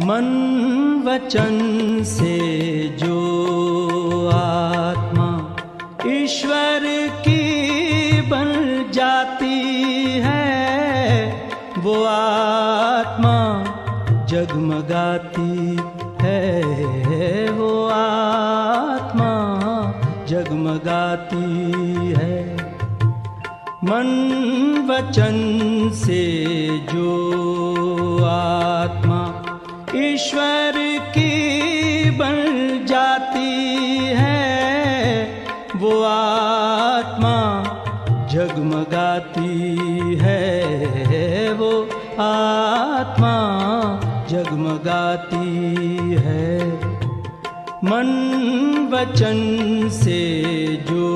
मन वचन से जो आत्मा ईश्वर की बन जाती है, वो आत्मा जगमगाती है, वो आत्मा जगमगाती है। मन वचन से जो आत्मा ईश्वर की बन जाती है, वो आत्मा जगमगाती है, वो आत्मा जगमगाती है। मन वचन से जो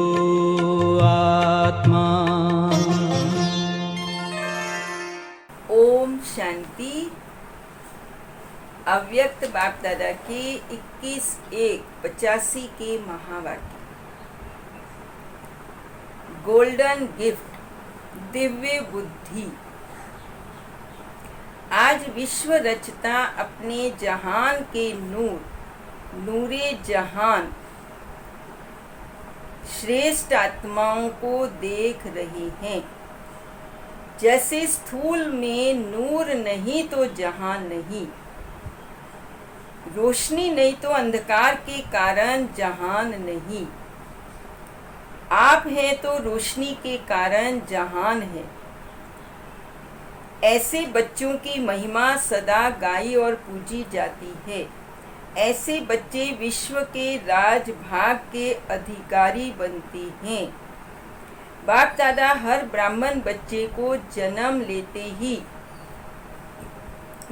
आत्मा। ओम शांति। अव्यक्त बाप दादा के 21/1/85 के महावाक्य। गोल्डन गिफ्ट, दिव्य बुद्धि। आज विश्व रचता अपने जहान के नूरे जहान श्रेष्ठ आत्माओं को देख रहे हैं। जैसे स्थूल में नूर नहीं तो जहान नहीं, रोशनी नहीं तो अंधकार के कारण जहान नहीं। आप हैं तो रोशनी के कारण जहान है। ऐसे बच्चों की महिमा सदा गाई और पूजी जाती है। ऐसे बच्चे विश्व के राजभाग के अधिकारी बनते हैं। बाप दादा हर ब्राह्मण बच्चे को जन्म लेते ही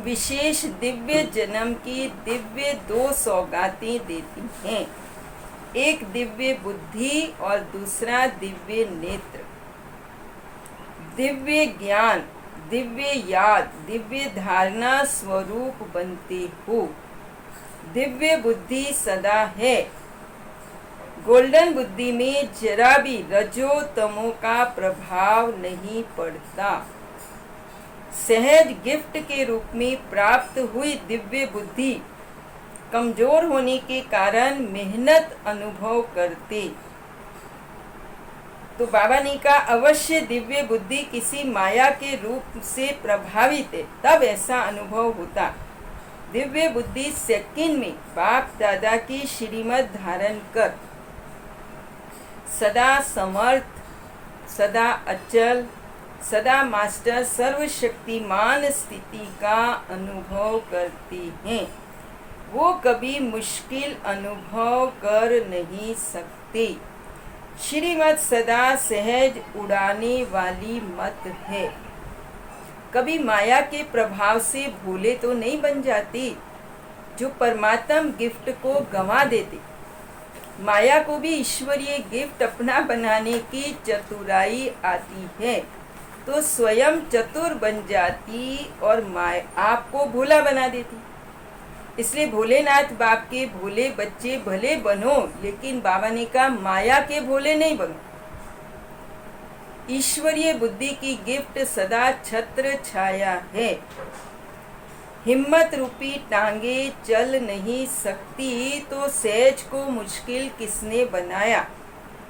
विशेष दिव्य जन्म की दिव्य 2 सौगातें देती हैं। एक दिव्य बुद्धि और दूसरा दिव्य नेत्र। दिव्य ज्ञान, दिव्य याद, दिव्य धारणा स्वरूप बनते हो। दिव्य बुद्धि सदा है। गोल्डन बुद्धि में जरा भी रजो तमो का प्रभाव नहीं पड़ता। सहज गिफ्ट के रूप में प्राप्त हुई दिव्य बुद्धि कमजोर होने के कारण मेहनत अनुभव करते। तो बाबा ने कहा अवश्य दिव्य बुद्धि किसी माया के रूप से प्रभावित है, तब ऐसा अनुभव होता। दिव्य बुद्धि सेकंड में बाप दादा की श्रीमत धारण कर सदा समर्थ, सदा अचल, सदा मास्टर सर्वशक्तिमान स्थिति का अनुभव करते हैं। वो कभी मुश्किल अनुभव कर नहीं सकते। श्रीमत सदा सहज उड़ाने वाली मत है। कभी माया के प्रभाव से भूले तो नहीं बन जाती, जो परमात्म गिफ्ट को गंवा देते। माया को भी ईश्वरीय गिफ्ट अपना बनाने की चतुराई आती है, तो स्वयं चतुर बन जाती और माया आपको भोला बना देती। इसलिए भोलेनाथ बाप के भोले बच्चे भले बनो, लेकिन बाबा ने कहा माया के भोले नहीं बनो। ईश्वरीय बुद्धि की गिफ्ट सदा छत्र छाया है। हिम्मत रूपी टांगे चल नहीं सकती, तो सहज को मुश्किल किसने बनाया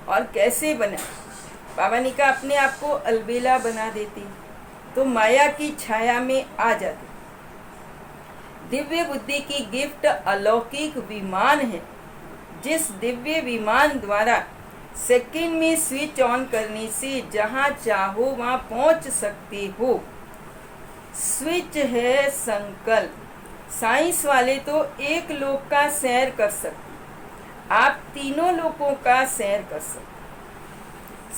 और कैसे बनाया? बाबा ने कहा अपने आप को अलबेला बना देती, तो माया की छाया में आ जाती। दिव्य बुद्धि की गिफ्ट अलौकिक विमान है, जिस दिव्य विमान द्वारा सेकंड में स्विच ऑन करने से जहां चाहो वहां पहुंच सकते हो। स्विच है संकल्प। साइंस वाले तो एक लोक का सैर कर सकते, आप तीनों लोकों का सैर कर सकते।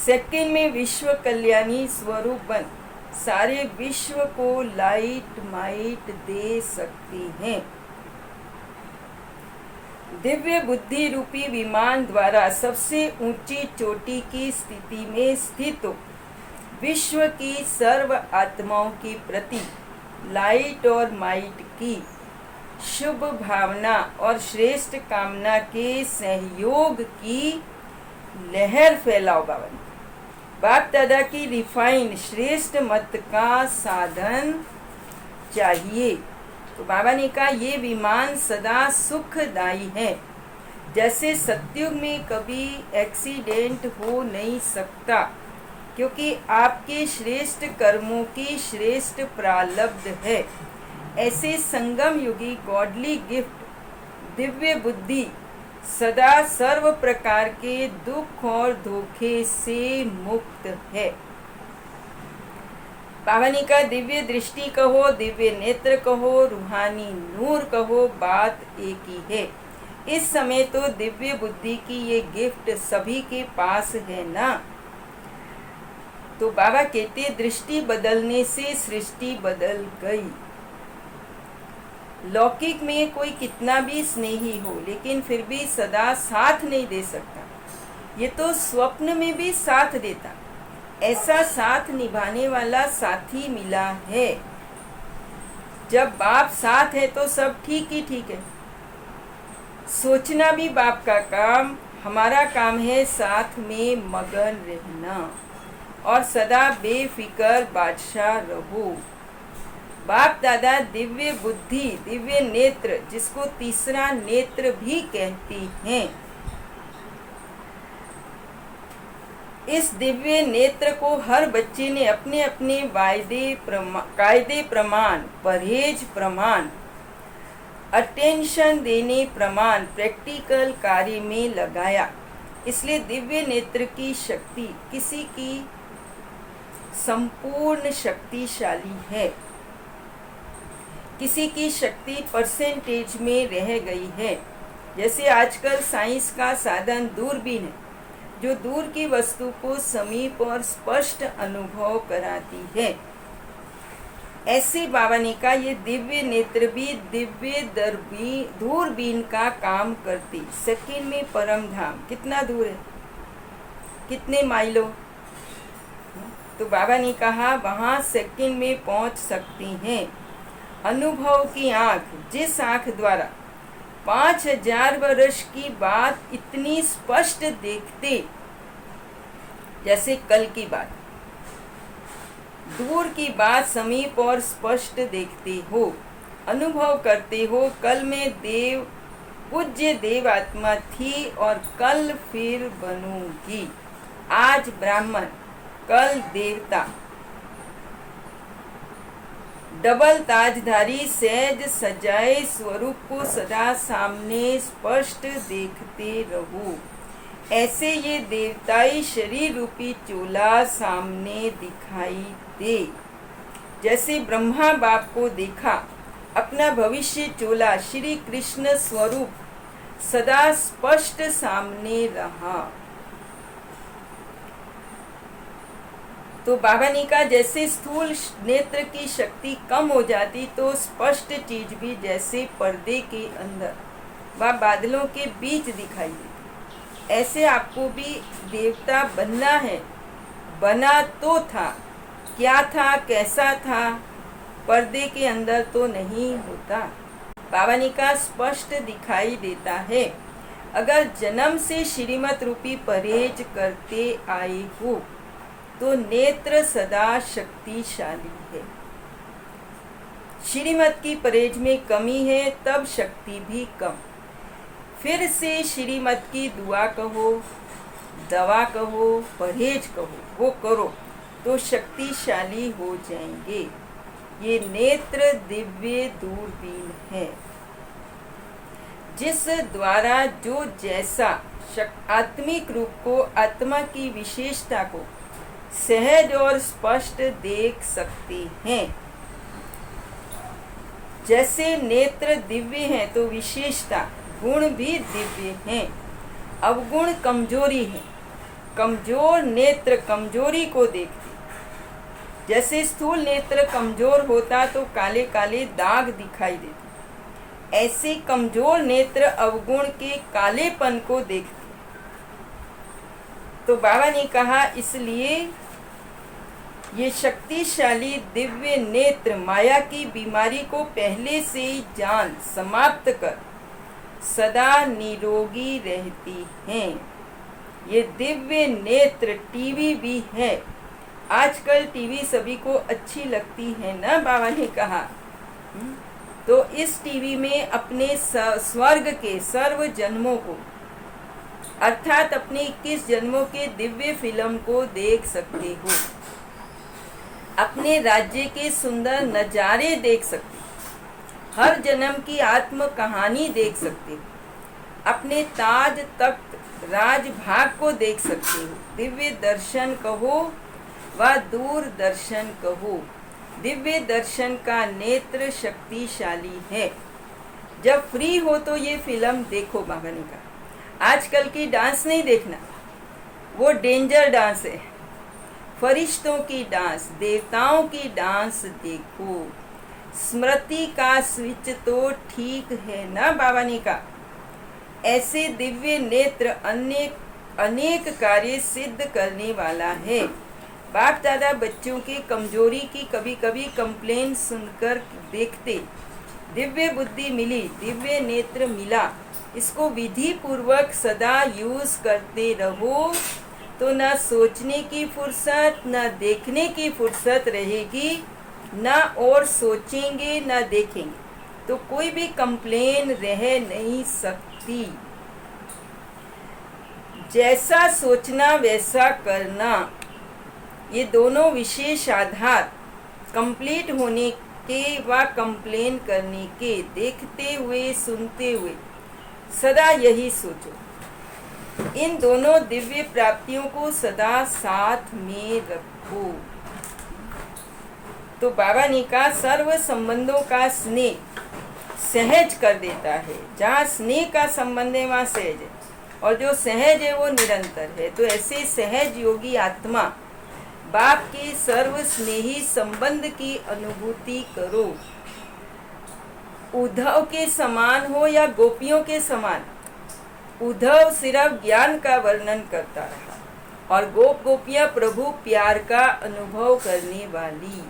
सेकंड में विश्व कल्याणी स्वरूप बन सारे विश्व को लाइट माइट दे सकती हैं। दिव्य बुद्धि रूपी विमान द्वारा सबसे ऊंची चोटी की स्थिति में स्थित हो विश्व की सर्व आत्माओं के प्रति लाइट और माइट की शुभ भावना और श्रेष्ठ कामना के सहयोग की लहर फैलाओ। बाप दादा की रिफाइन श्रेष्ठ मत का साधन चाहिए। तो बाबा ने कहा ये विमान सदा सुखदायी है। जैसे सतयुग में कभी एक्सीडेंट हो नहीं सकता, क्योंकि आपके श्रेष्ठ कर्मों की श्रेष्ठ प्रारब्ध है, ऐसे संगम युगी गॉडली गिफ्ट दिव्य बुद्धि सदा सर्व प्रकार के दुख और धोखे से मुक्त है। पावनी का दिव्य दृष्टि कहो, दिव्य नेत्र कहो, रूहानी नूर कहो, बात एक ही है। इस समय तो दिव्य बुद्धि की ये गिफ्ट सभी के पास है ना। तो बाबा कहते दृष्टि बदलने से सृष्टि बदल गई। लौकिक में कोई कितना भी स्नेही हो, लेकिन फिर भी सदा साथ नहीं दे सकता। ये तो स्वप्न में भी साथ देता। ऐसा साथ निभाने वाला साथी मिला है। जब बाप साथ है तो सब ठीक ही ठीक है। सोचना भी बाप का काम, हमारा काम है साथ में मगन रहना और सदा बेफिकर बादशाह रहो। बाप दादा दिव्य बुद्धि, दिव्य नेत्र, जिसको तीसरा नेत्र भी कहती हैं, इस दिव्य नेत्र को हर बच्चे ने अपने अपने कायदे प्रमाण, परहेज प्रमाण, अटेंशन देने प्रमाण, प्रैक्टिकल कार्य में लगाया। इसलिए दिव्य नेत्र की शक्ति किसी की संपूर्ण शक्तिशाली है, किसी की शक्ति परसेंटेज में रह गई है। जैसे आजकल साइंस का साधन दूरबीन है, जो दूर की वस्तु को समीप और स्पष्ट अनुभव कराती है। ऐसे बाबा ने कहा ये दिव्य नेत्र भी दिव्य दूरबीन का काम करती। सेकंड में परम धाम कितना दूर है, कितने माइलों। तो बाबा ने कहा वहां सेकंड में पहुंच सकती हैं। अनुभव की आंख, जिस आंख द्वारा 5000 वर्ष की बात इतनी स्पष्ट देखते, जैसे कल की बात, दूर की बात समीप और स्पष्ट देखते हो, अनुभव करते हो। कल में देव पूज्य देव आत्मा थी और कल फिर बनूंगी। आज ब्राह्मण, कल देवता, डबल ताजधारी सहज सजाए स्वरूप को सदा सामने स्पष्ट देखते रहो। ऐसे ये देवताई शरीर रूपी चोला सामने दिखाई दे। जैसे ब्रह्मा बाप को देखा, अपना भविष्य चोला श्री कृष्ण स्वरूप सदा स्पष्ट सामने रहा। तो बाबा ने कहा जैसे स्थूल नेत्र की शक्ति कम हो जाती तो स्पष्ट चीज भी जैसे पर्दे के अंदर व बादलों के बीच दिखाई देती। ऐसे आपको भी देवता बनना है। बना तो था, क्या था, कैसा था, पर्दे के अंदर तो नहीं होता। बाबा ने कहा स्पष्ट दिखाई देता है। अगर जन्म से श्रीमत रूपी परहेज करते आए हो तो नेत्र सदा शक्तिशाली है। श्रीमत की परहेज में कमी है तब शक्ति भी कम। फिर से श्रीमत की दुआ कहो, दवा कहो, परहेज कहो, वो करो तो शक्तिशाली हो जाएंगे। ये नेत्र दिव्य दूरबीन है, जिस द्वारा जो जैसा आत्मिक रूप को, आत्मा की विशेषता को सहज और स्पष्ट देख सकते हैं। जैसे नेत्र दिव्य हैं तो विशेषता गुण भी दिव्य हैं। अवगुण कमजोरी है, कमजोर नेत्र कमजोरी को देखते। जैसे स्थूल नेत्र कमजोर होता तो काले काले दाग दिखाई देते, ऐसे कमजोर नेत्र अवगुण के कालेपन को देखते। तो बाबा ने कहा इसलिए ये शक्तिशाली दिव्य नेत्र माया की बीमारी को पहले से ही जान समाप्त कर सदा निरोगी रहती हैं। ये दिव्य नेत्र टीवी भी है। आजकल टीवी सभी को अच्छी लगती है ना, बाबा ने कहा। तो इस टीवी में अपने स्वर्ग के सर्व जन्मों को अर्थात अपने 21 जन्मों के दिव्य फिल्म को देख सकते हो, अपने राज्य के सुंदर नजारे देख सकते हो, हर जन्म की आत्म कहानी देख सकते हो, अपने ताज तख्त राजभाग को देख सकते हो। दिव्य दर्शन कहो व दूरदर्शन कहो, दिव्य दर्शन का नेत्र शक्तिशाली है। जब फ्री हो तो ये फिल्म देखो। बाबा ने कहा आजकल की डांस नहीं देखना, वो डेंजर डांस है। फरिश्तों की डांस, देवताओं की डांस देखो। स्मृति का स्विच तो ठीक है ना। बाबा ने कहा ऐसे दिव्य नेत्र अनेक कार्य सिद्ध करने वाला है। बाप दादा बच्चों की कमजोरी की कभी कभी कंप्लेन सुनकर देखते, दिव्य बुद्धि मिली, दिव्य नेत्र मिला, इसको विधि पूर्वक सदा यूज करते रहो तो न सोचने की फुर्सत न देखने की फुर्सत रहेगी, न और सोचेंगे न देखेंगे तो कोई भी कंप्लेन रह नहीं सकती। जैसा सोचना वैसा करना, ये दोनों विशेष आधार कंप्लीट होने के व कंप्लेन करने के। देखते हुए सुनते हुए सदा यही सोचो। इन दोनों दिव्य प्राप्तियों को सदा साथ में रखो। तो बाबा ने कहा सर्व संबंधों का स्नेह सहज कर देता है। जहाँ स्नेह का संबंध है वहाँ सहज है, और जो सहज है वो निरंतर है। तो ऐसे सहज योगी आत्मा बाप के सर्व स्नेही संबंध की अनुभूति करो। उद्धव के समान हो या गोपियों के समान, उद्धव सिर्फ ज्ञान का वर्णन करता रहा और गोपियां प्रभु प्यार का अनुभव करने वाली।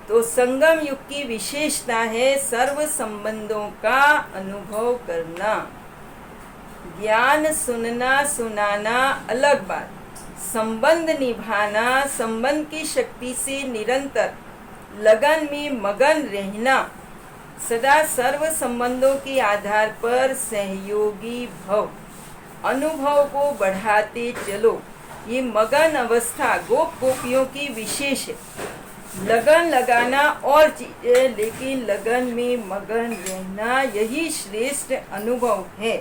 तो संगम युग की विशेषता है सर्व संबंधों का अनुभव करना। ज्ञान सुनना सुनाना अलग बात, संबंध निभाना, संबंध की शक्ति से निरंतर लगन में मगन रहना, सदा सर्व संबंधों के आधार पर सहयोगी भव, अनुभव को बढ़ाते चलो। ये मगन अवस्था गोपियों की विशेष है। लगन लगाना और चीजें, लेकिन लगन में मगन रहना यही श्रेष्ठ अनुभव है।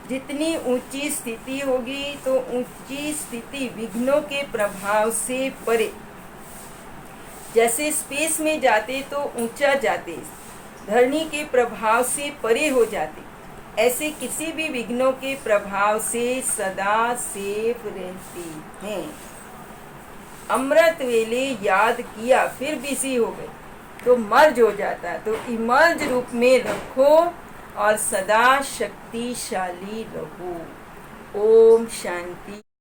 जितनी ऊंची स्थिति होगी तो ऊंची स्थिति विघ्नों के प्रभाव से परे। जैसे स्पेस में जाते तो ऊंचा जाते, धरनी के प्रभाव से परे हो जाते, ऐसे किसी भी विघ्नों के प्रभाव से सदा सेफ रहती हैं। अमृत वेले याद किया फिर बिजी हो गए तो मर्ज हो जाता, तो इमर्ज रूप में रखो और सदा शक्तिशाली रहो। ओम शांति।